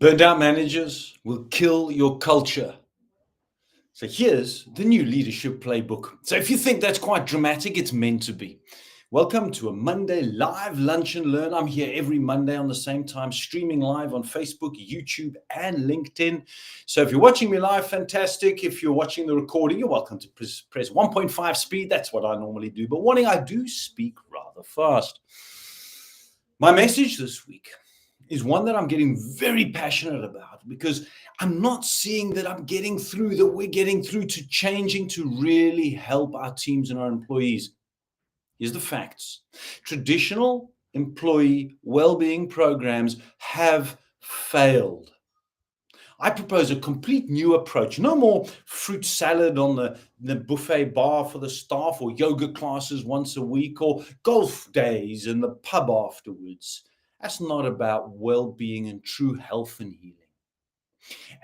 Burned out managers will kill your culture. So here's the new leadership playbook. So if you think that's quite dramatic, it's meant to be. Welcome to a Monday live lunch and learn. I'm here every Monday on the same time, streaming live on Facebook, YouTube, and LinkedIn. So if you're watching me live, fantastic. If you're watching the recording, you're welcome to press 1.5 speed. That's what I normally do. But warning, I do speak rather fast. My message this week is one that I'm getting very passionate about because I'm not seeing that we're getting through to changing to really help our teams and our employees. Here's the facts. Traditional employee well-being programs have failed. I propose a complete new approach. No more fruit salad on the buffet bar for the staff, or yoga classes once a week, or golf days in the pub afterwards. That's not about well-being and true health and healing.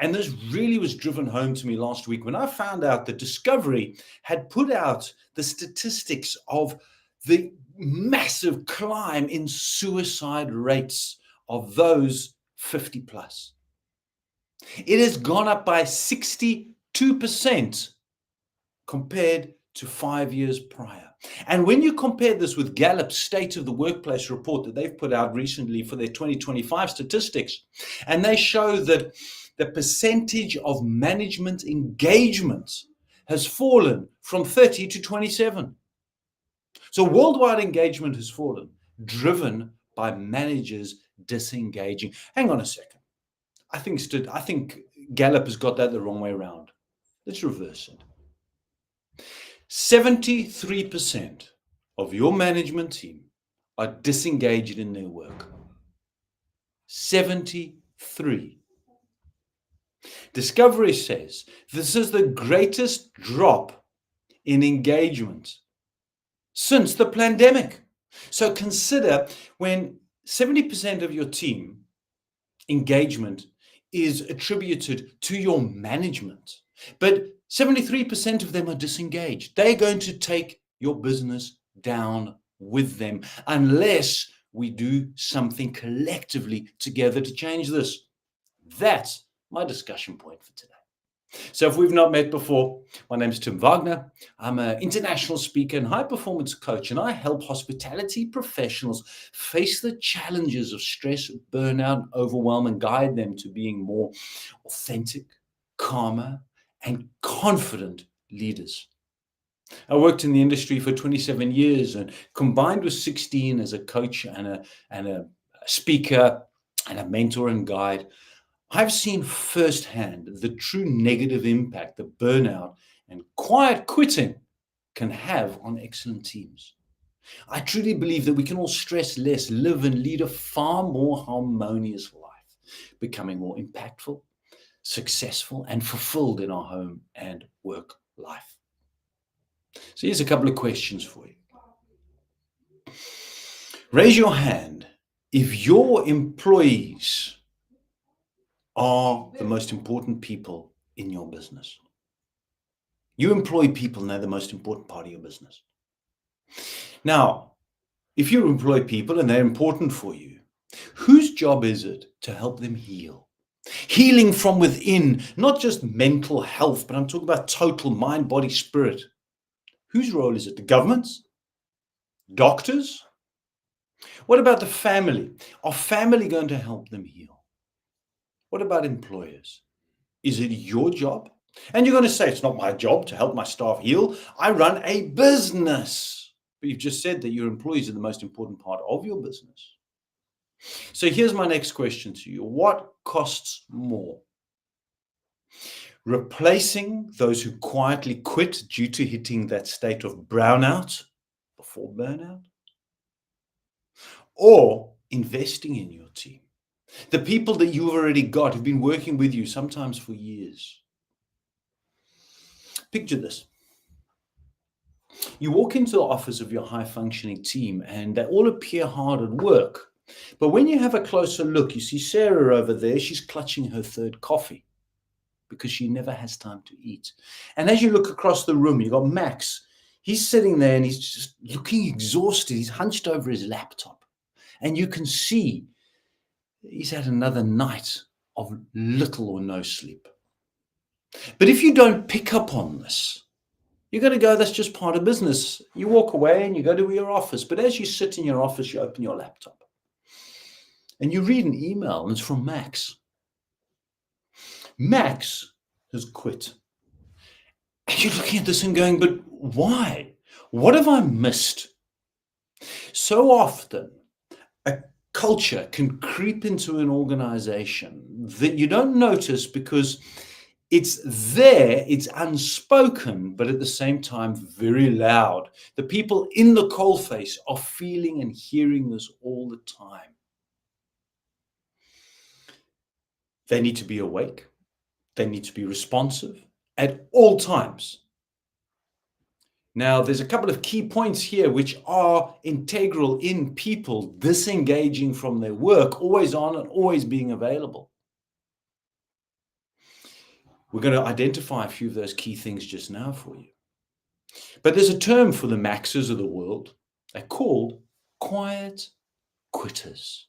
And this really was driven home to me last week when I found out that Discovery had put out the statistics of the massive climb in suicide rates of those 50 plus. It has gone up by 62% compared to 5 years prior. And when you compare this with Gallup's State of the Workplace report that they've put out recently for their 2025 statistics, and they show that the percentage of management engagement has fallen from 30 to 27. So worldwide engagement has fallen, driven by managers disengaging. Hang on a second. I think Gallup has got that the wrong way around. Let's reverse it. 73% of your management team are disengaged in their work. 73. Discovery says this is the greatest drop in engagement since the pandemic. So consider when 70% of your team engagement is attributed to your management, but 73% of them are disengaged. They're going to take your business down with them unless we do something collectively together to change this. That's my discussion point for today. So if we've not met before, my name is Tim Wagner. I'm an international speaker and high performance coach, and I help hospitality professionals face the challenges of stress, burnout, and overwhelm, and guide them to being more authentic, calmer, and confident leaders. I worked in the industry for 27 years and combined with 16 as a coach and a speaker and a mentor and guide, I've seen firsthand the true negative impact that burnout and quiet quitting can have on excellent teams. I truly believe that we can all stress less, live and lead a far more harmonious life, becoming more impactful, successful, and fulfilled in our home and work life. So here's a couple of questions for you. Raise your hand if your employees are the most important people in your business. You employ people and they're the most important part of your business. Now, if you employ people and they're important for you, whose job is it to help them heal? Healing from within, not just mental health, but I'm talking about total mind, body, spirit. Whose role is it? The government's? Doctors? What about the family? Are family going to help them heal? What about employers? Is it your job? And you're going to say, it's not my job to help my staff heal. I run a business. But you've just said that your employees are the most important part of your business. So here's my next question to you. What costs more? Replacing those who quietly quit due to hitting that state of brownout before burnout? Or investing in your team? The people that you've already got who've been working with you sometimes for years. Picture this. You walk into the office of your high-functioning team and they all appear hard at work. But when you have a closer look, you see Sarah over there. She's clutching her third coffee because she never has time to eat. And as you look across the room, you've got Max. He's sitting there and he's just looking exhausted. He's hunched over his laptop. And you can see he's had another night of little or no sleep. But if you don't pick up on this, you're going to go, that's just part of business. You walk away and you go to your office. But as you sit in your office, you open your laptop and you read an email, and it's from Max. Max has quit. And you're looking at this and going, but why? What have I missed? So often, a culture can creep into an organization that you don't notice because it's there, it's unspoken, but at the same time, very loud. The people in the coalface are feeling and hearing this all the time. They need to be awake. They need to be responsive at all times. Now, there's a couple of key points here which are integral in people disengaging from their work, always on and always being available. We're going to identify a few of those key things just now for you. But there's a term for the Maxes of the world. They're called quiet quitters.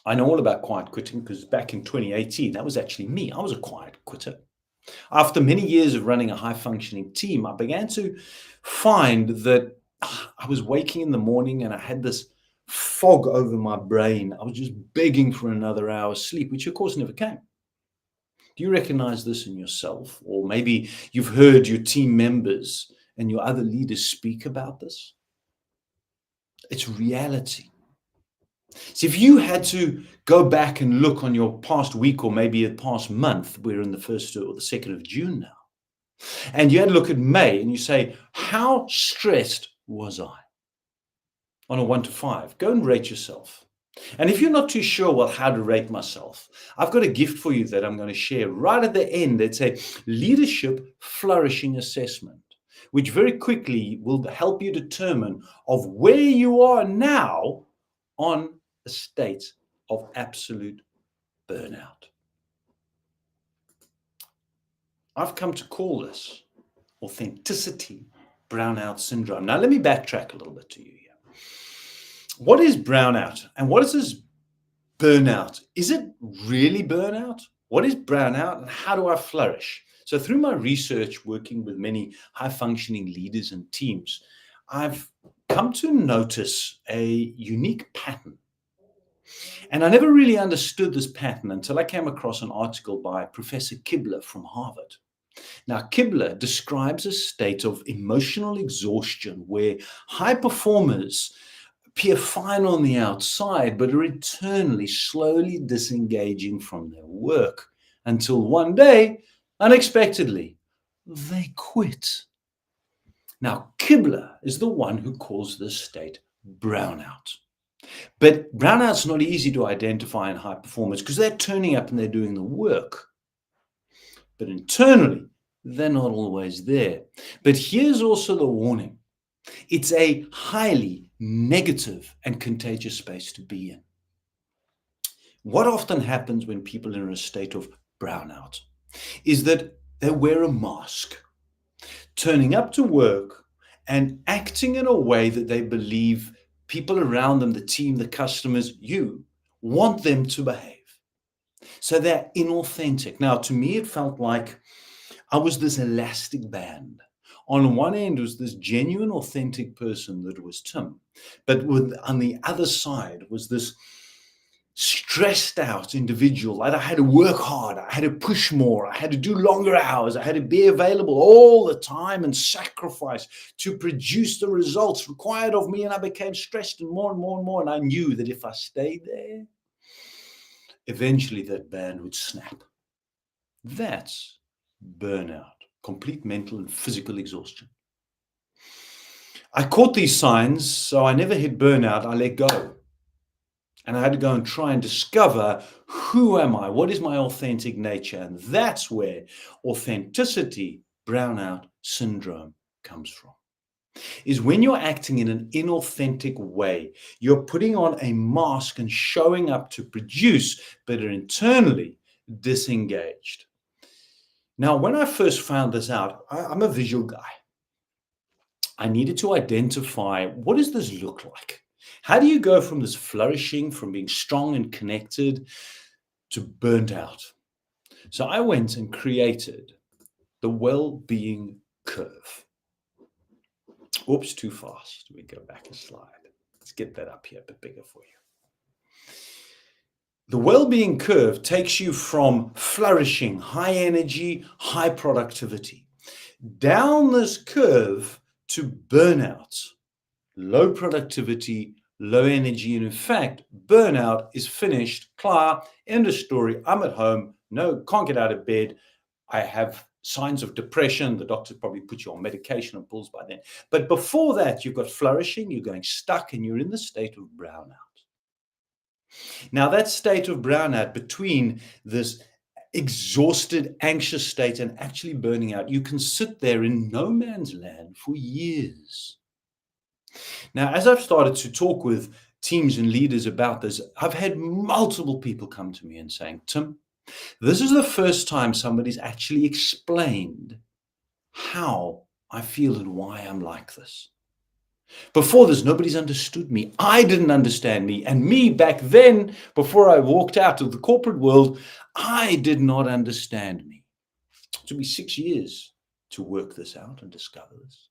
I know all about quiet quitting because back in 2018, that was actually me. I was a quiet quitter. After many years of running a high-functioning team, I began to find that I was waking in the morning and I had this fog over my brain. I was just begging for another hour's sleep, which of course never came. Do you recognize this in yourself? Or maybe you've heard your team members and your other leaders speak about this? It's reality. So if you had to go back and look on your past week or maybe the past month, we're in the 1st or the 2nd of June now, and you had to look at May and you say, how stressed was I? On a 1 to 5, go and rate yourself. And if you're not too sure, well, how to rate myself, I've got a gift for you that I'm going to share right at the end. It's a leadership flourishing assessment, which very quickly will help you determine of where you are now on a state of absolute burnout. I've come to call this authenticity brownout syndrome. Now, let me backtrack a little bit to you here. What is brownout and what is this burnout? Is it really burnout? What is brownout and how do I flourish? So through my research, working with many high-functioning leaders and teams, I've come to notice a unique pattern. And I never really understood this pattern until I came across an article by Professor Kibler from Harvard. Now, Kibler describes a state of emotional exhaustion where high performers appear fine on the outside, but are internally slowly disengaging from their work until one day, unexpectedly, they quit. Now, Kibler is the one who calls this state brownout. But brownout's not easy to identify in high performers because they're turning up and they're doing the work. But internally, they're not always there. But here's also the warning. It's a highly negative and contagious space to be in. What often happens when people are in a state of brownout is that they wear a mask, turning up to work and acting in a way that they believe people around them, the team, the customers, you want them to behave. So they're inauthentic. Now, to me, it felt like I was this elastic band. On one end was this genuine, authentic person that was Tim, but on the other side was this stressed out individual. Like I had to work harder, I had to push more, I had to do longer hours, I had to be available all the time and sacrifice to produce the results required of me. And I became stressed and more and more and more. And I knew that if I stayed there, eventually that band would snap. That's burnout, complete mental and physical exhaustion. I caught these signs, so I never hit burnout. I let go. And I had to go and try and discover, who am I? What is my authentic nature? And that's where authenticity brownout syndrome comes from. Is when you're acting in an inauthentic way, you're putting on a mask and showing up to produce, but are internally disengaged. Now, when I first found this out, I'm a visual guy. I needed to identify, what does this look like? How do you go from this flourishing, from being strong and connected, to burnt out? So I went and created the well-being curve. Oops, too fast. Let me go back a slide. Let's get that up here a bit bigger for you. The well-being curve takes you from flourishing, high energy, high productivity, down this curve to burnout, low productivity, low energy. And in fact, burnout is finished, klar, end of story. I'm at home, no, can't get out of bed. I have signs of depression. The doctor probably put you on medication and pills by then. But before that, you've got flourishing, you're going stuck, and you're in the state of brownout. Now, that state of brownout, between this exhausted, anxious state and actually burning out, you can sit there in no man's land for years. Now, as I've started to talk with teams and leaders about this, I've had multiple people come to me and saying, Tim, this is the first time somebody's actually explained how I feel and why I'm like this. Before this, nobody's understood me. I didn't understand me. And me back then, before I walked out of the corporate world, I did not understand me. It took me 6 years to work this out and discover this.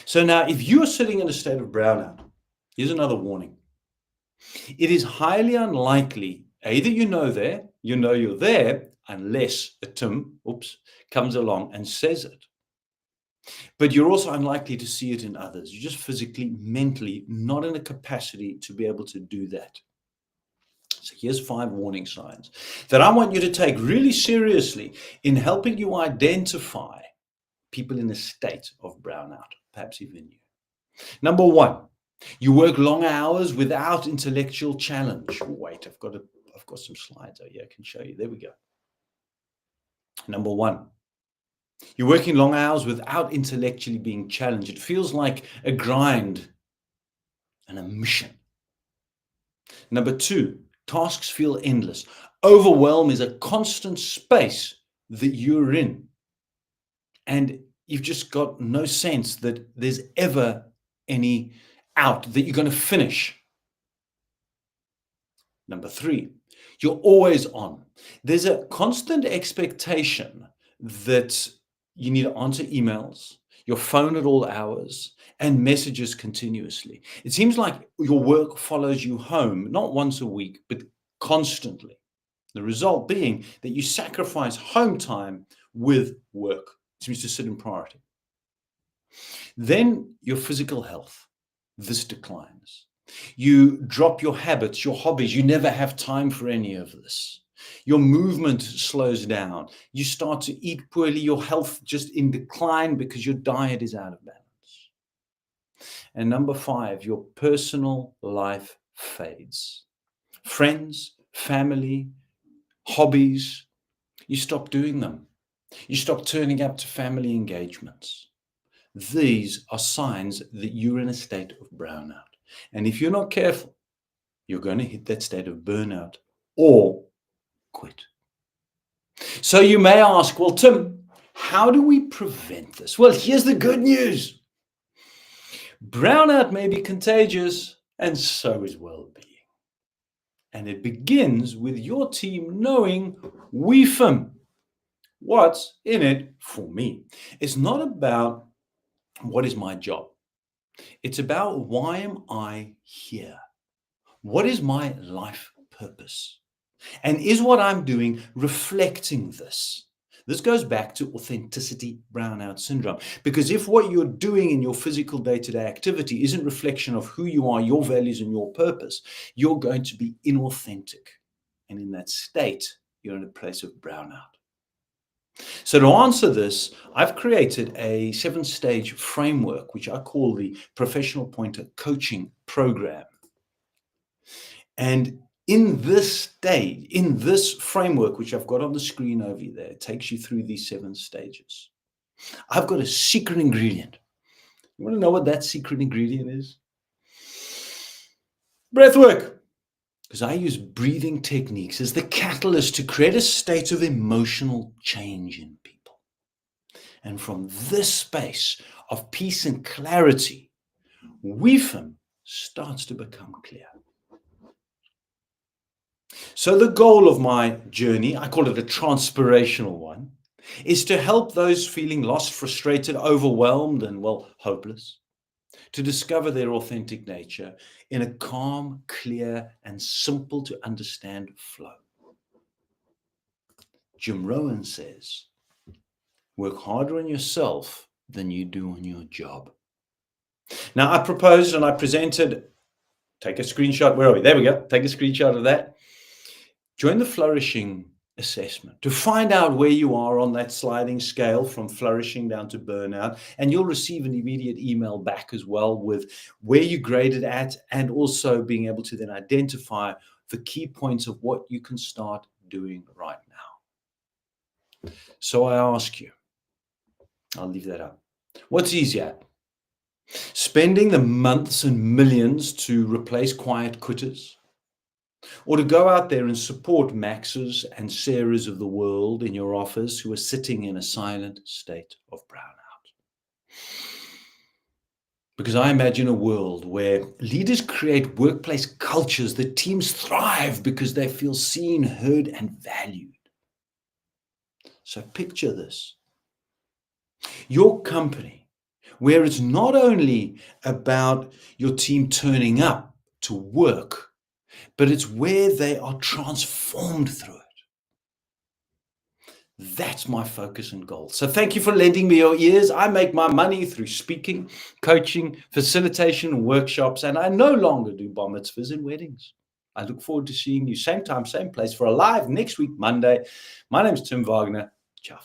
So now, if you're sitting in a state of brownout, here's another warning. It is highly unlikely, either you know you're there, unless a Tim, comes along and says it. But you're also unlikely to see it in others. You're just physically, mentally not in a capacity to be able to do that. So here's 5 warning signs that I want you to take really seriously in helping you identify people in a state of brownout, perhaps even you. Number 1, you work long hours without intellectual challenge. Wait, I've got some slides out here I can show you. There we go. Number 1, you're working long hours without intellectually being challenged. It feels like a grind and a mission. Number 2, tasks feel endless. Overwhelm is a constant space that you're in. And you've just got no sense that there's ever any out, that you're going to finish. Number 3, you're always on. There's a constant expectation that you need to answer emails, your phone at all hours, and messages continuously. It seems like your work follows you home, not once a week, but constantly. The result being that you sacrifice home time with work. It seems to sit in priority. Then your physical health, this declines. You drop your habits, your hobbies. You never have time for any of this. Your movement slows down. You start to eat poorly. Your health just in decline because your diet is out of balance. And number 5, your personal life fades. Friends, family, hobbies, you stop doing them. You stop turning up to family engagements. These are signs that you're in a state of brownout. And if you're not careful, you're going to hit that state of burnout or quit. So you may ask, well, Tim, how do we prevent this? Well, here's the good news. Brownout may be contagious, and so is well-being. And it begins with your team knowing what's in it for me. It's not about what is my job. It's about why am I here? What is my life purpose? And is what I'm doing reflecting this? This goes back to authenticity brownout syndrome. Because if what you're doing in your physical day-to-day activity isn't reflection of who you are, your values, and your purpose, you're going to be inauthentic. And in that state, you're in a place of brownout. So to answer this, I've created a 7-stage framework, which I call the Professional Pointer Coaching Program. And in this stage, in this framework, which I've got on the screen over there, it takes you through these 7 stages. I've got a secret ingredient. You want to know what that secret ingredient is? Breath work. Because I use breathing techniques as the catalyst to create a state of emotional change in people. And from this space of peace and clarity, WeFM starts to become clear. So the goal of my journey, I call it a transpirational one, is to help those feeling lost, frustrated, overwhelmed, and, well, hopeless, to discover their authentic nature in a calm, clear, and simple to understand flow. Jim Rohn says, work harder on yourself than you do on your job. Now, I proposed and I presented, take a screenshot. Where are we? There we go. Take a screenshot of that. Join the flourishing assessment to find out where you are on that sliding scale from flourishing down to burnout. And you'll receive an immediate email back as well with where you graded at, and also being able to then identify the key points of what you can start doing right now. So I ask you, I'll leave that up. What's easier? Spending the months and millions to replace quiet quitters, or to go out there and support Maxes and Sarahs of the world in your office who are sitting in a silent state of brownout? Because I imagine a world where leaders create workplace cultures that teams thrive because they feel seen, heard, and valued. So picture this. Your company, where it's not only about your team turning up to work, but it's where they are transformed through it. That's my focus and goal. So thank you for lending me your ears. I make my money through speaking, coaching, facilitation, workshops, and I no longer do bar mitzvahs and weddings. I look forward to seeing you same time, same place for a live next week, Monday. My name is Tim Wagner. Ciao for now.